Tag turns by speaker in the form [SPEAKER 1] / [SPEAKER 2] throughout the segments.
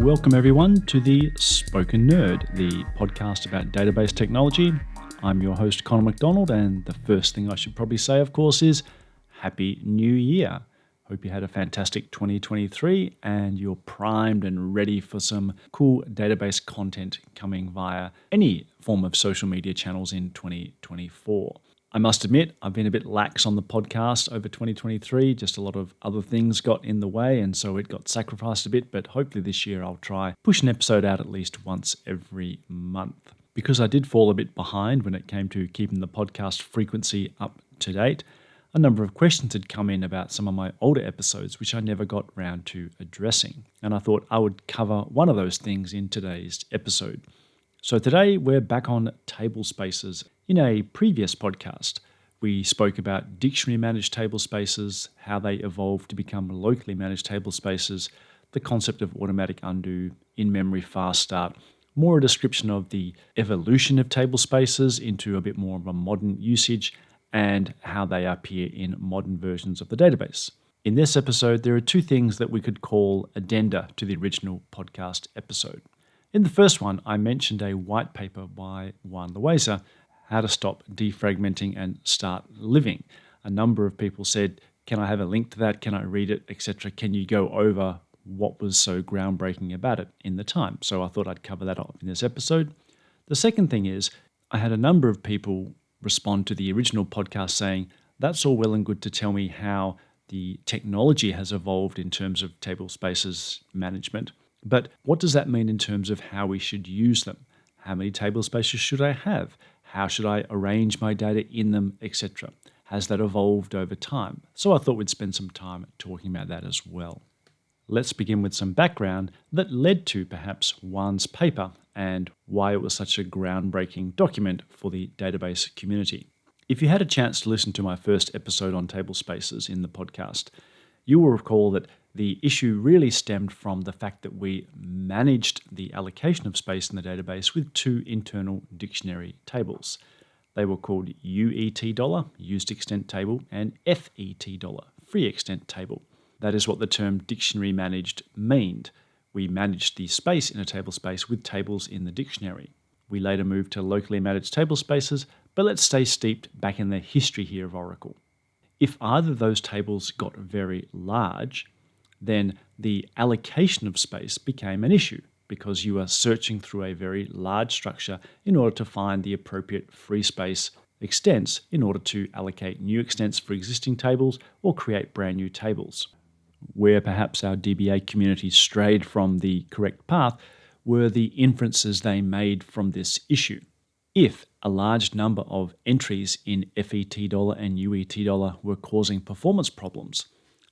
[SPEAKER 1] Welcome everyone to the Spoken Nerd, the podcast about database technology. I'm your host Connor McDonald, and the first thing I should probably say, of course, is Happy New Year. Hope you had a fantastic 2023 and you're primed and ready for some cool database content coming via any form of social media channels in 2024. I must admit, I've been a bit lax on the podcast over 2023. Just a lot of other things got in the way, and so it got sacrificed a bit. But hopefully this year I'll try push an episode out at least once every month. Because I did fall a bit behind when it came to keeping the podcast frequency up to date, a number of questions had come in about some of my older episodes, which I never got round to addressing. And I thought I would cover one of those things in today's episode. So today we're back on tablespaces. In a previous podcast, we spoke about dictionary-managed tablespaces, how they evolved to become locally managed tablespaces, the concept of automatic undo, in-memory fast start, more a description of the evolution of tablespaces into a bit more of a modern usage, and how they appear in modern versions of the database. In this episode, there are two things that we could call addenda to the original podcast episode. In the first one, I mentioned a white paper by Juan Loaiza, How to Stop Defragmenting and Start Living. A number of people said, can I have a link to that? Can I read it, etc.? Can you go over what was so groundbreaking about it in the time? So I thought I'd cover that off in this episode. The second thing is, I had a number of people respond to the original podcast saying, that's all well and good to tell me how the technology has evolved in terms of tablespaces management, but what does that mean in terms of how we should use them? How many tablespaces should I have? How should I arrange my data in them, etc.? Has that evolved over time? So I thought we'd spend some time talking about that as well. Let's begin with some background that led to perhaps Juan's paper and why it was such a groundbreaking document for the database community. If you had a chance to listen to my first episode on tablespaces in the podcast, you will recall that the issue really stemmed from the fact that we managed the allocation of space in the database with two internal dictionary tables. They were called UET$, used extent table, and FET$, free extent table. That is what the term dictionary managed meant. We managed the space in a tablespace with tables in the dictionary. We later moved to locally managed tablespaces, but let's stay steeped back in the history here of Oracle. If either of those tables got very large, then the allocation of space became an issue because you are searching through a very large structure in order to find the appropriate free space extents in order to allocate new extents for existing tables or create brand new tables. Where perhaps our DBA community strayed from the correct path were the inferences they made from this issue. If a large number of entries in FET$ and UET$ were causing performance problems,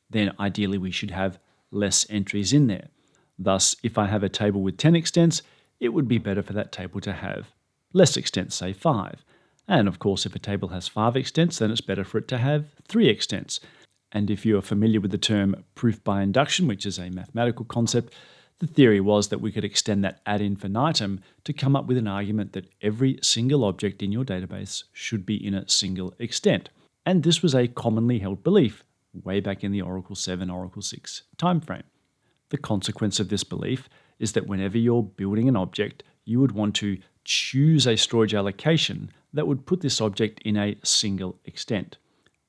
[SPEAKER 1] then ideally we should have less entries in there. Thus, if I have a table with 10 extents, it would be better for that table to have less extents, say 5. And of course, if a table has 5 extents, then it's better for it to have 3 extents. And if you are familiar with the term proof by induction, which is a mathematical concept, the theory was that we could extend that ad infinitum to come up with an argument that every single object in your database should be in a single extent. And this was a commonly held belief way back in the Oracle 7, Oracle 6 timeframe. The consequence of this belief is that whenever you're building an object, you would want to choose a storage allocation that would put this object in a single extent.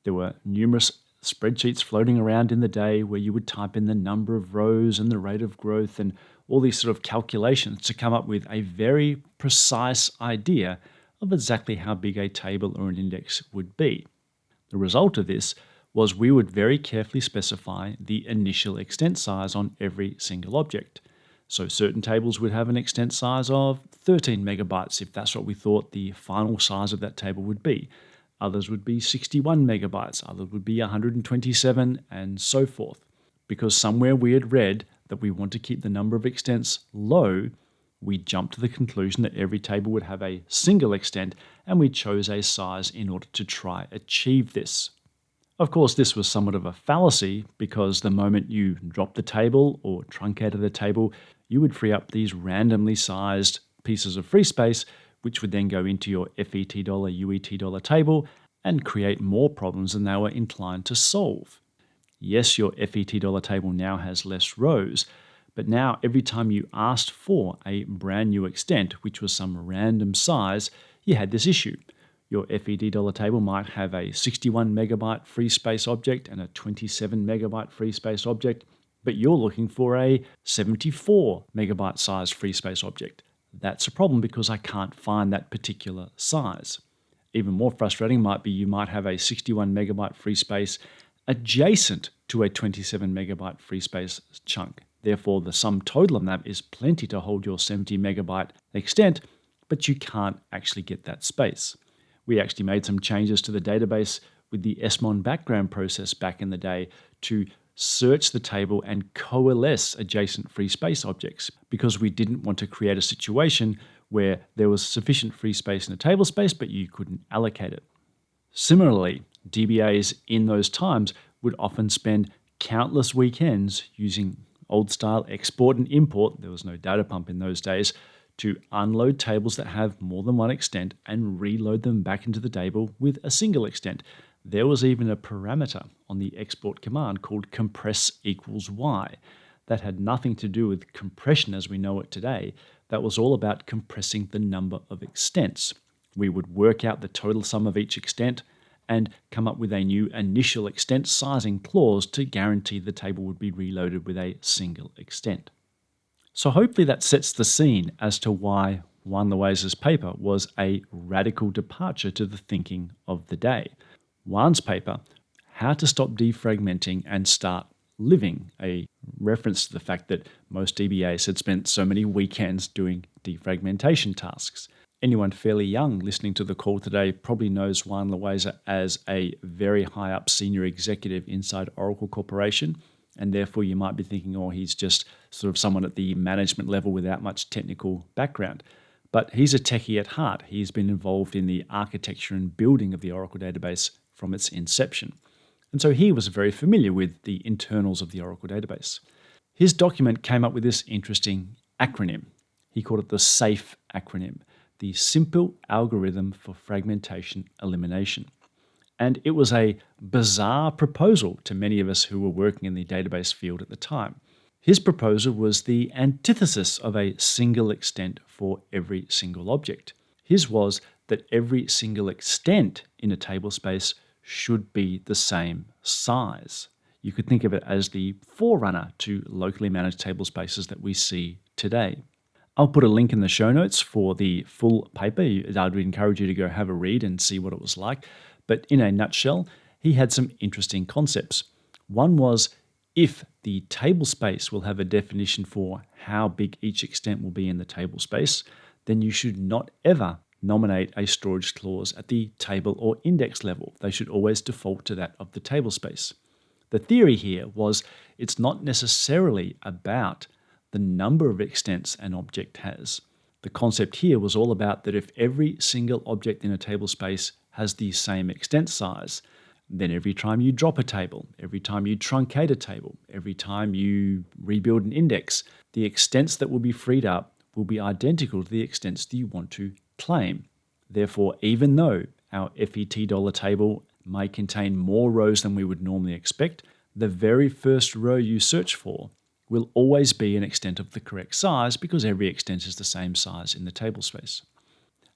[SPEAKER 1] There were numerous spreadsheets floating around in the day where you would type in the number of rows and the rate of growth and all these sort of calculations to come up with a very precise idea of exactly how big a table or an index would be. The result of this was we would very carefully specify the initial extent size on every single object. So certain tables would have an extent size of 13 megabytes if that's what we thought the final size of that table would be. Others would be 61 megabytes, others would be 127, and so forth. Because somewhere we had read that we want to keep the number of extents low, we jumped to the conclusion that every table would have a single extent, and we chose a size in order to try achieve this. Of course, this was somewhat of a fallacy because the moment you dropped the table or truncated the table, you would free up these randomly sized pieces of free space, which would then go into your FET$, UET$ table and create more problems than they were inclined to solve. Yes, your FET$ table now has less rows, But now every time you asked for a brand new extent, which was some random size, you had this issue. Your FED dollar table might have a 61 megabyte free space object and a 27 megabyte free space object, but you're looking for a 74 megabyte size free space object. That's a problem because I can't find that particular size. Even more frustrating might be you might have a 61 megabyte free space adjacent to a 27 megabyte free space chunk. Therefore, the sum total of that is plenty to hold your 70 megabyte extent, but you can't actually get that space. We actually made some changes to the database with the SMON background process back in the day to search the table and coalesce adjacent free space objects because we didn't want to create a situation where there was sufficient free space in a table space, but you couldn't allocate it. Similarly, DBAs in those times would often spend countless weekends using old-style export and import, there was no data pump in those days, to unload tables that have more than one extent and reload them back into the table with a single extent. There was even a parameter on the export command called compress equals y. That had nothing to do with compression as we know it today. That was all about compressing the number of extents. We would work out the total sum of each extent and come up with a new initial extent sizing clause to guarantee the table would be reloaded with a single extent. So hopefully that sets the scene as to why Juan Loaiza's paper was a radical departure to the thinking of the day. Juan's paper, How to Stop Defragmenting and Start Living, a reference to the fact that most DBAs had spent so many weekends doing defragmentation tasks. Anyone fairly young listening to the call today probably knows Juan Loaiza as a very high up senior executive inside Oracle Corporation, and therefore you might be thinking, oh, he's just sort of someone at the management level without much technical background. But he's a techie at heart. He's been involved in the architecture and building of the Oracle database from its inception. And so he was very familiar with the internals of the Oracle database. His document came up with this interesting acronym. He called it the SAFE acronym, the Simple Algorithm for Fragmentation Elimination. And it was a bizarre proposal to many of us who were working in the database field at the time. His proposal was the antithesis of a single extent for every single object. His was that every single extent in a table space should be the same size. You could think of it as the forerunner to locally managed table spaces that we see today. I'll put a link in the show notes for the full paper. I'd encourage you to go have a read and see what it was like. But in a nutshell, he had some interesting concepts. One was, if the table space will have a definition for how big each extent will be in the table space, then you should not ever nominate a storage clause at the table or index level. They should always default to that of the table space. The theory here was it's not necessarily about the number of extents an object has. The concept here was all about that if every single object in a table space has the same extent size, then every time you drop a table, every time you truncate a table, every time you rebuild an index, the extents that will be freed up will be identical to the extents that you want to claim. Therefore, even though our FET dollar table may contain more rows than we would normally expect, the very first row you search for will always be an extent of the correct size because every extent is the same size in the table space.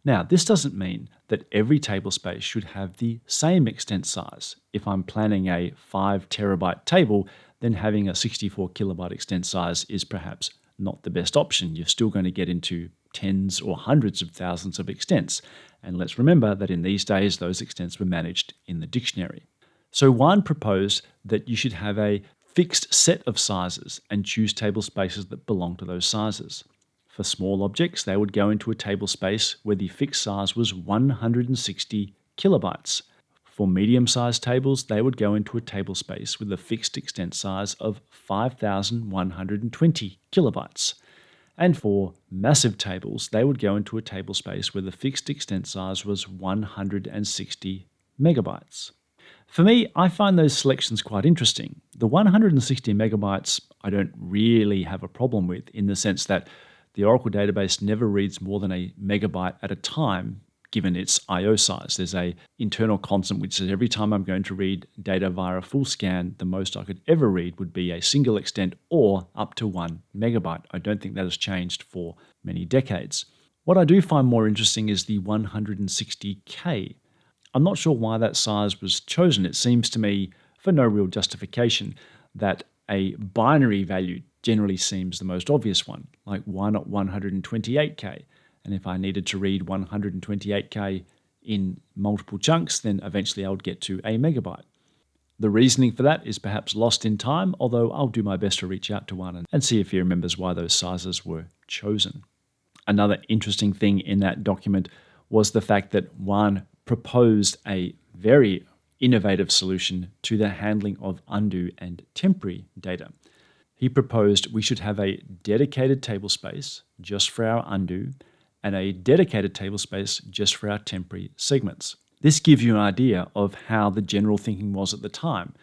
[SPEAKER 1] Now, this doesn't mean that every table space should have the same extent size. If I'm planning a 5 terabyte table, then having a 64 kilobyte extent size is perhaps not the best option. You're still going to get into tens or hundreds of thousands of extents. And let's remember that in these days, those extents were managed in the dictionary. So Juan proposed that you should have a fixed set of sizes and choose table spaces that belong to those sizes. For small objects, they would go into a table space where the fixed size was 160 kilobytes. For medium-sized tables, they would go into a table space with a fixed extent size of 5,120 kilobytes. And for massive tables, they would go into a table space where the fixed extent size was 160 megabytes. For me, I find those selections quite interesting. The 160 megabytes I don't really have a problem with, in the sense that the Oracle database never reads more than a megabyte at a time given its I/O size. There's a internal constant which says every time I'm going to read data via a full scan, the most I could ever read would be a single extent or up to 1 megabyte. I don't think that has changed for many decades. What I do find more interesting is the 160K. I'm not sure why that size was chosen. It seems to me, for no real justification, that a binary value generally seems the most obvious one. Like, why not 128K? And if I needed to read 128K in multiple chunks, then eventually I would get to a megabyte. The reasoning for that is perhaps lost in time, although I'll do my best to reach out to one and see if he remembers why those sizes were chosen. Another interesting thing in that document was the fact that Juan proposed a very innovative solution to the handling of undo and temporary data. He proposed we should have a dedicated tablespace just for our undo and a dedicated tablespace just for our temporary segments. This gives you an idea of how the general thinking was at the time.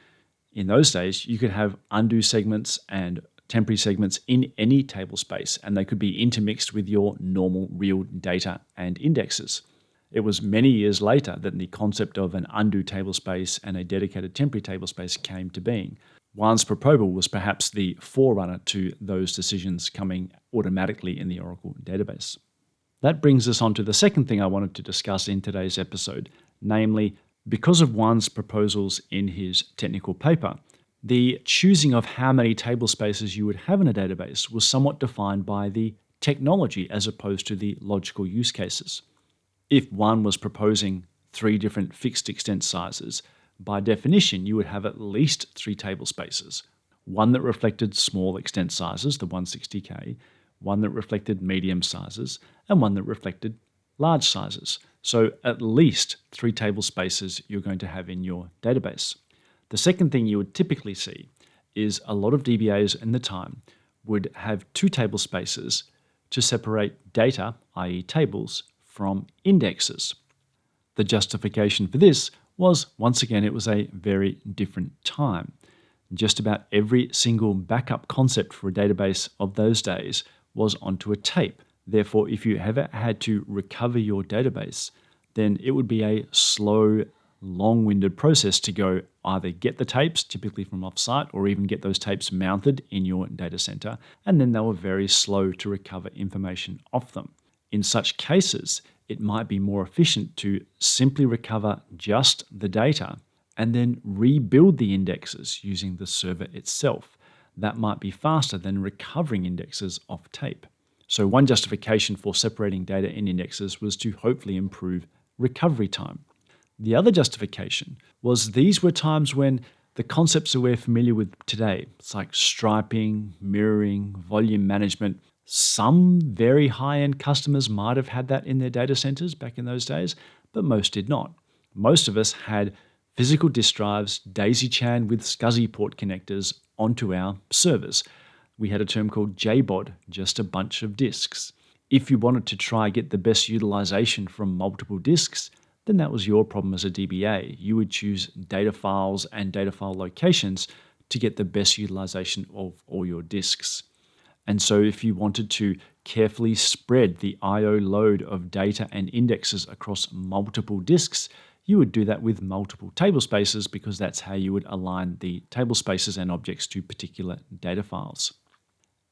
[SPEAKER 1] In those days, you could have undo segments and temporary segments in any tablespace, and they could be intermixed with your normal real data and indexes. It was many years later that the concept of an undo tablespace and a dedicated temporary tablespace came to being. Juan's proposal was perhaps the forerunner to those decisions coming automatically in the Oracle database. That brings us on to the second thing I wanted to discuss in today's episode, namely, because of Juan's proposals in his technical paper, the choosing of how many tablespaces you would have in a database was somewhat defined by the technology as opposed to the logical use cases. If one was proposing 3 different fixed extent sizes, by definition you would have at least 3 tablespaces. One that reflected small extent sizes, the 160K, one that reflected medium sizes, and one that reflected large sizes. So at least 3 tablespaces you're going to have in your database. The second thing you would typically see is a lot of DBAs in the time would have 2 tablespaces to separate data, i.e. tables, from indexes. The justification for this was, once again, it was a very different time. Just about every single backup concept for a database of those days was onto a tape. Therefore, if you ever had to recover your database, then it would be a slow, long-winded process to go either get the tapes, typically from offsite, or even get those tapes mounted in your data center, and then they were very slow to recover information off them. In such cases, it might be more efficient to simply recover just the data and then rebuild the indexes using the server itself. That might be faster than recovering indexes off tape. So one justification for separating data in indexes was to hopefully improve recovery time. The other justification was these were times when the concepts that we're familiar with today, it's like striping, mirroring, volume management, some very high-end customers might have had that in their data centers back in those days, but most did not. Most of us had physical disk drives, daisy-chain with SCSI port connectors onto our servers. We had a term called JBOD, just a bunch of disks. If you wanted to try get the best utilization from multiple disks, then that was your problem as a DBA. You would choose data files and data file locations to get the best utilization of all your disks. And so if you wanted to carefully spread the I/O load of data and indexes across multiple disks, you would do that with multiple tablespaces because that's how you would align the tablespaces and objects to particular data files.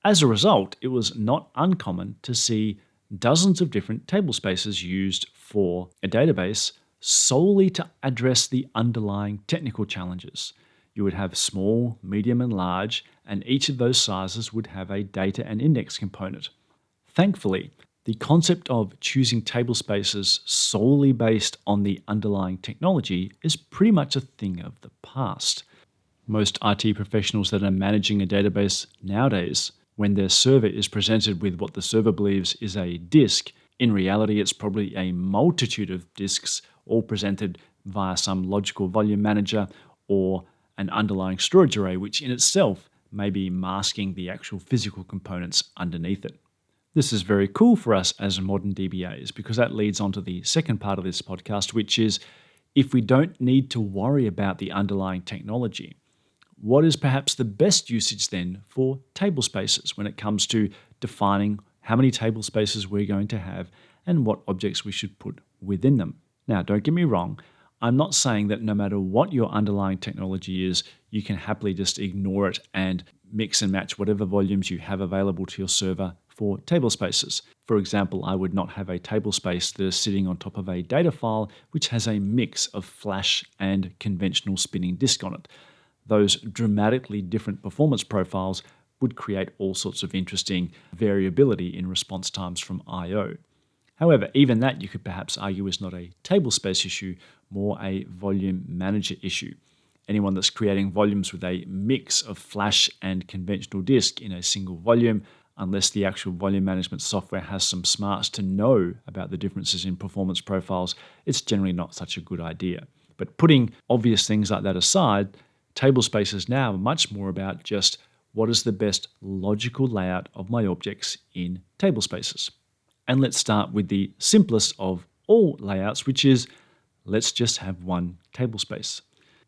[SPEAKER 1] As a result, it was not uncommon to see dozens of different tablespaces used for a database solely to address the underlying technical challenges. You would have small, medium, and large, and each of those sizes would have a data and index component. Thankfully, the concept of choosing tablespaces solely based on the underlying technology is pretty much a thing of the past. Most IT professionals that are managing a database nowadays, when their server is presented with what the server believes is a disk, in reality it's probably a multitude of disks all presented via some logical volume manager or an underlying storage array, which in itself may be masking the actual physical components underneath it. This is very cool for us as modern DBAs because that leads on to the second part of this podcast, which is if we don't need to worry about the underlying technology, what is perhaps the best usage then for tablespaces when it comes to defining how many tablespaces we're going to have and what objects we should put within them. Now, don't get me wrong, I'm not saying that no matter what your underlying technology is, you can happily just ignore it and mix and match whatever volumes you have available to your server for tablespaces. For example, I would not have a tablespace that is sitting on top of a data file which has a mix of flash and conventional spinning disk on it. Those dramatically different performance profiles would create all sorts of interesting variability in response times from I/O. However, even that you could perhaps argue is not a tablespace issue, more a volume manager issue. Anyone that's creating volumes with a mix of flash and conventional disk in a single volume, unless the actual volume management software has some smarts to know about the differences in performance profiles, it's generally not such a good idea. But putting obvious things like that aside, tablespaces now are much more about just what is the best logical layout of my objects in tablespaces. And let's start with the simplest of all layouts, which is let's just have one tablespace.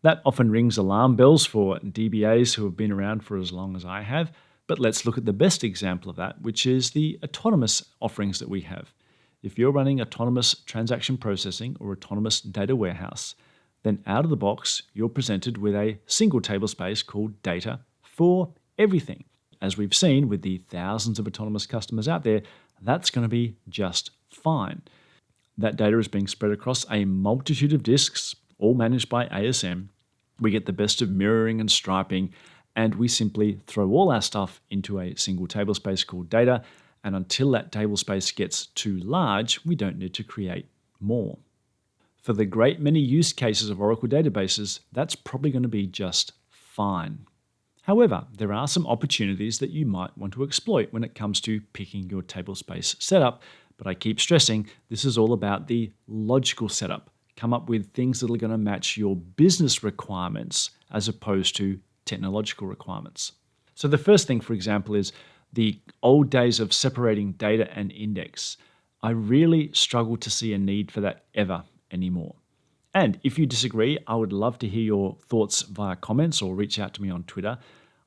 [SPEAKER 1] That often rings alarm bells for DBAs who have been around for as long as I have, but let's look at the best example of that, which is the autonomous offerings that we have. If you're running autonomous transaction processing or autonomous data warehouse, then out of the box, you're presented with a single tablespace called data for everything. As we've seen with the thousands of autonomous customers out there, that's going to be just fine. That data is being spread across a multitude of disks, all managed by ASM. We get the best of mirroring and striping, and we simply throw all our stuff into a single tablespace called data, and until that tablespace gets too large, we don't need to create more. For the great many use cases of Oracle databases, that's probably going to be just fine. However, there are some opportunities that you might want to exploit when it comes to picking your tablespace setup, but I keep stressing this is all about the logical setup. Come up with things that are going to match your business requirements as opposed to technological requirements. So the first thing, for example, is the old days of separating data and index. I really struggle to see a need for that ever anymore. And if you disagree, I would love to hear your thoughts via comments or reach out to me on Twitter.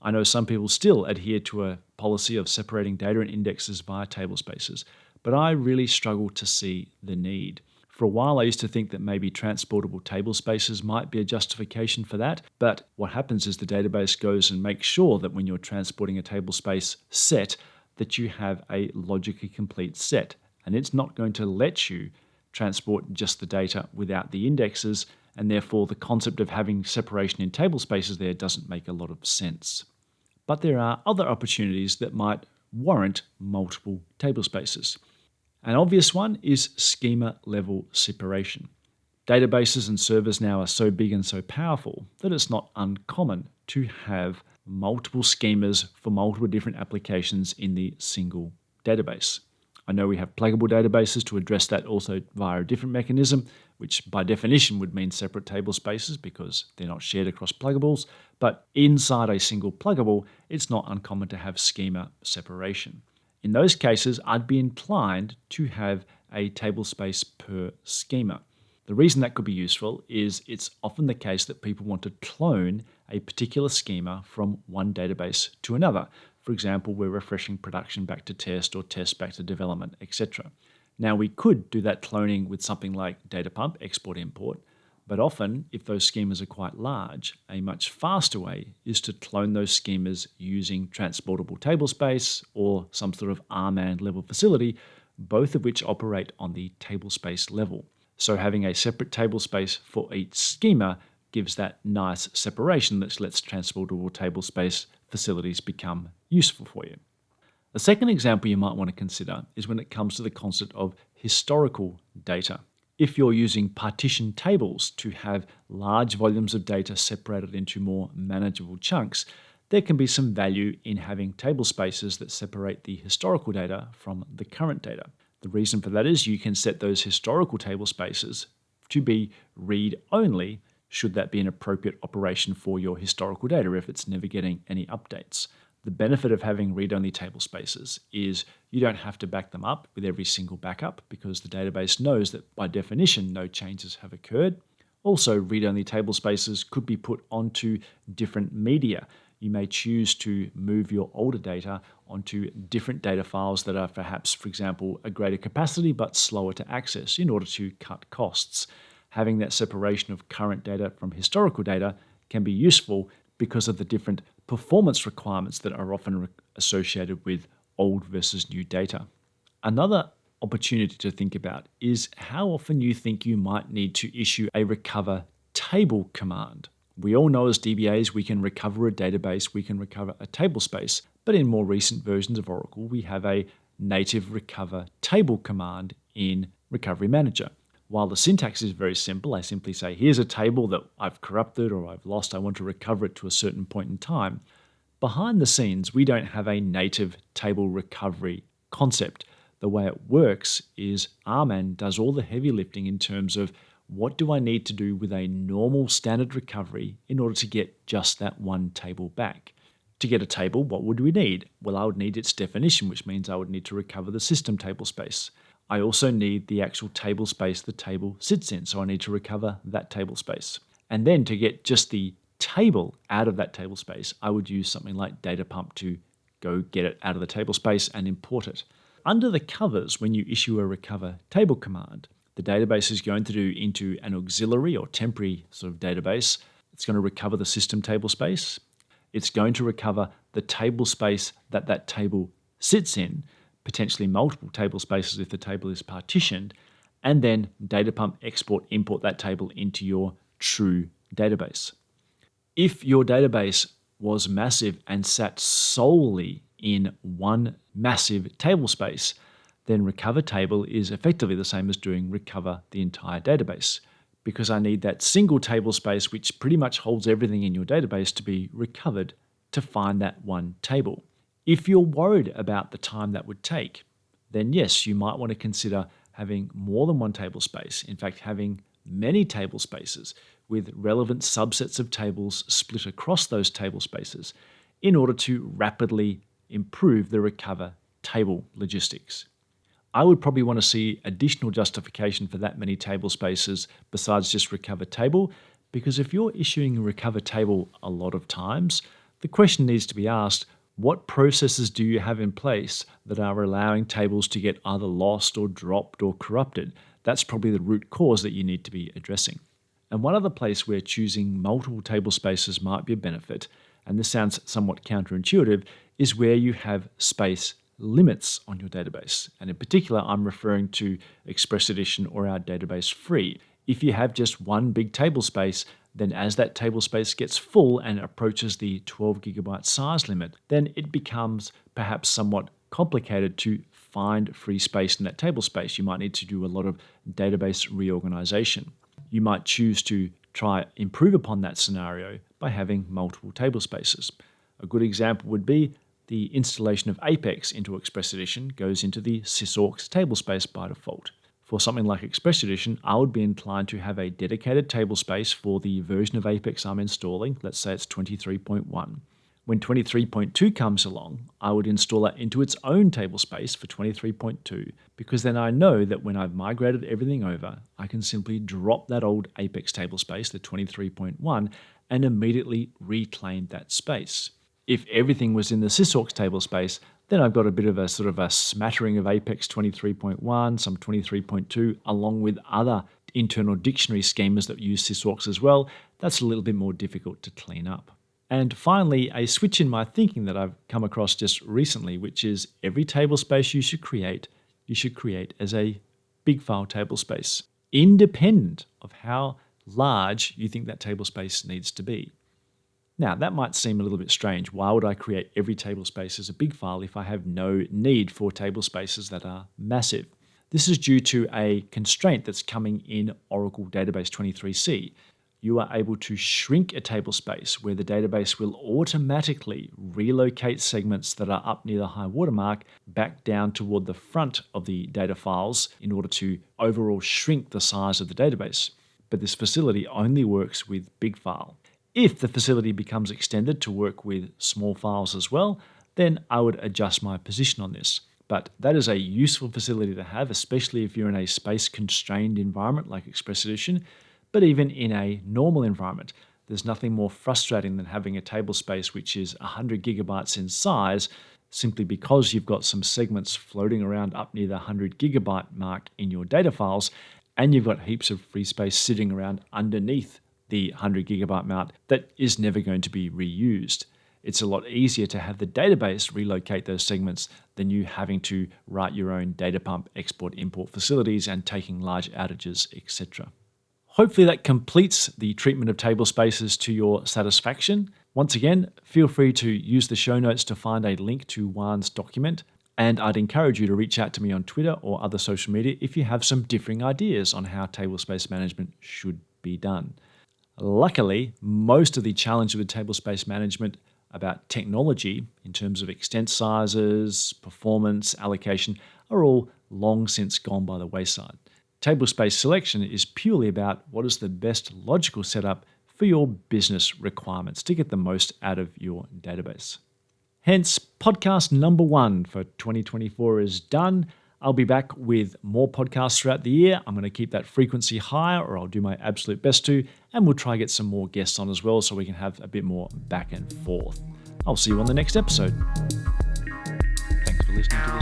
[SPEAKER 1] I know some people still adhere to a policy of separating data and indexes via tablespaces, but I really struggle to see the need. For a while, I used to think that maybe transportable tablespaces might be a justification for that, but what happens is the database goes and makes sure that when you're transporting a tablespace set, that you have a logically complete set, and it's not going to let you transport just the data without the indexes, and therefore the concept of having separation in tablespaces there doesn't make a lot of sense. But there are other opportunities that might warrant multiple tablespaces. An obvious one is schema level separation. Databases and servers now are so big and so powerful that it's not uncommon to have multiple schemas for multiple different applications in the single database. I know we have pluggable databases to address that also via a different mechanism, which by definition would mean separate tablespaces because they're not shared across pluggables. But inside a single pluggable, it's not uncommon to have schema separation. In those cases, I'd be inclined to have a tablespace per schema. The reason that could be useful is it's often the case that people want to clone a particular schema from one database to another. For example, we're refreshing production back to test or test back to development, etc. Now, we could do that cloning with something like data pump, export, import, but often, if those schemas are quite large, a much faster way is to clone those schemas using transportable tablespace or some sort of RMAN level facility, both of which operate on the tablespace level. So having a separate tablespace for each schema gives that nice separation that lets transportable tablespace facilities become useful for you. The second example you might want to consider is when it comes to the concept of historical data. If you're using partition tables to have large volumes of data separated into more manageable chunks, there can be some value in having tablespaces that separate the historical data from the current data. The reason for that is you can set those historical tablespaces to be read-only should that be an appropriate operation for your historical data if it's never getting any updates. The benefit of having read-only tablespaces is you don't have to back them up with every single backup because the database knows that by definition no changes have occurred. Also, read-only tablespaces could be put onto different media. You may choose to move your older data onto different data files that are perhaps, for example, a greater capacity but slower to access in order to cut costs. Having that separation of current data from historical data can be useful because of the different performance requirements that are often associated with old versus new data. Another opportunity to think about is how often you think you might need to issue a recover table command. We all know as DBAs we can recover a database, we can recover a tablespace, but in more recent versions of Oracle we have a native recover table command in Recovery Manager. While the syntax is very simple, I simply say, here's a table that I've corrupted or I've lost, I want to recover it to a certain point in time. Behind the scenes, we don't have a native table recovery concept. The way it works is RMAN does all the heavy lifting in terms of what do I need to do with a normal standard recovery in order to get just that one table back. To get a table, what would we need? Well, I would need its definition, which means I would need to recover the system tablespace. I also need the actual tablespace the table sits in, so I need to recover that tablespace. And then to get just the table out of that tablespace, I would use something like data pump to go get it out of the tablespace and import it. Under the covers, when you issue a recover table command, the database is going to do into an auxiliary or temporary sort of database. It's going to recover the system tablespace. It's going to recover the tablespace that that table sits in, potentially multiple tablespaces if the table is partitioned, and then data pump export import that table into your true database. If your database was massive and sat solely in one massive tablespace, then recover table is effectively the same as doing recover the entire database, because I need that single tablespace which pretty much holds everything in your database to be recovered to find that one table. If you're worried about the time that would take, then yes, you might want to consider having more than one tablespace, in fact having many tablespaces with relevant subsets of tables split across those tablespaces in order to rapidly improve the recover table logistics. I would probably want to see additional justification for that many tablespaces besides just recover table, because if you're issuing a recover table a lot of times, the question needs to be asked, what processes do you have in place that are allowing tables to get either lost or dropped or corrupted? That's probably the root cause that you need to be addressing. And one other place where choosing multiple tablespaces might be a benefit, and this sounds somewhat counterintuitive, is where you have space limits on your database. And in particular, I'm referring to Express Edition or our database free. If you have just one big tablespace, then as that tablespace gets full and approaches the 12 gigabyte size limit, then it becomes perhaps somewhat complicated to find free space in that tablespace. You might need to do a lot of database reorganization. You might choose to try improve upon that scenario by having multiple tablespaces. A good example would be the installation of Apex into Express Edition goes into the sysorgs tablespace by default. For something like Express Edition, I would be inclined to have a dedicated tablespace for the version of Apex I'm installing. Let's say it's 23.1. When 23.2 comes along, I would install it into its own tablespace for 23.2, because then I know that when I've migrated everything over, I can simply drop that old Apex tablespace, the 23.1, and immediately reclaim that space. If everything was in the sysorgs tablespace, then I've got a bit of a sort of a smattering of Apex 23.1, some 23.2, along with other internal dictionary schemas that use sysorgs as well. That's a little bit more difficult to clean up. And finally, a switch in my thinking that I've come across just recently, which is every tablespace you should create as a big file tablespace, independent of how large you think that tablespace needs to be. Now, that might seem a little bit strange. Why would I create every tablespace as a big file if I have no need for tablespaces that are massive? This is due to a constraint that's coming in Oracle Database 23c. You are able to shrink a tablespace where the database will automatically relocate segments that are up near the high watermark back down toward the front of the data files in order to overall shrink the size of the database. But this facility only works with big file. If the facility becomes extended to work with small files as well, then I would adjust my position on this. But that is a useful facility to have, especially if you're in a space-constrained environment like Express Edition. But even in a normal environment, there's nothing more frustrating than having a tablespace which is 100 gigabytes in size simply because you've got some segments floating around up near the 100 gigabyte mark in your data files, and you've got heaps of free space sitting around underneath the 100 gigabyte mark that is never going to be reused. It's a lot easier to have the database relocate those segments than you having to write your own data pump, export, import facilities and taking large outages, etc. Hopefully that completes the treatment of table spaces to your satisfaction. Once again, feel free to use the show notes to find a link to Juan's document, and I'd encourage you to reach out to me on Twitter or other social media if you have some differing ideas on how tablespace management should be done. Luckily, most of the challenge with tablespace management about technology in terms of extent sizes, performance, allocation are all long since gone by the wayside. Tablespace selection is purely about what is the best logical setup for your business requirements to get the most out of your database. Hence, podcast number 1 for 2024 is done. I'll be back with more podcasts throughout the year. I'm going to keep that frequency higher, or I'll do my absolute best to, and we'll try to get some more guests on as well so we can have a bit more back and forth. I'll see you on the next episode. Thanks for listening to this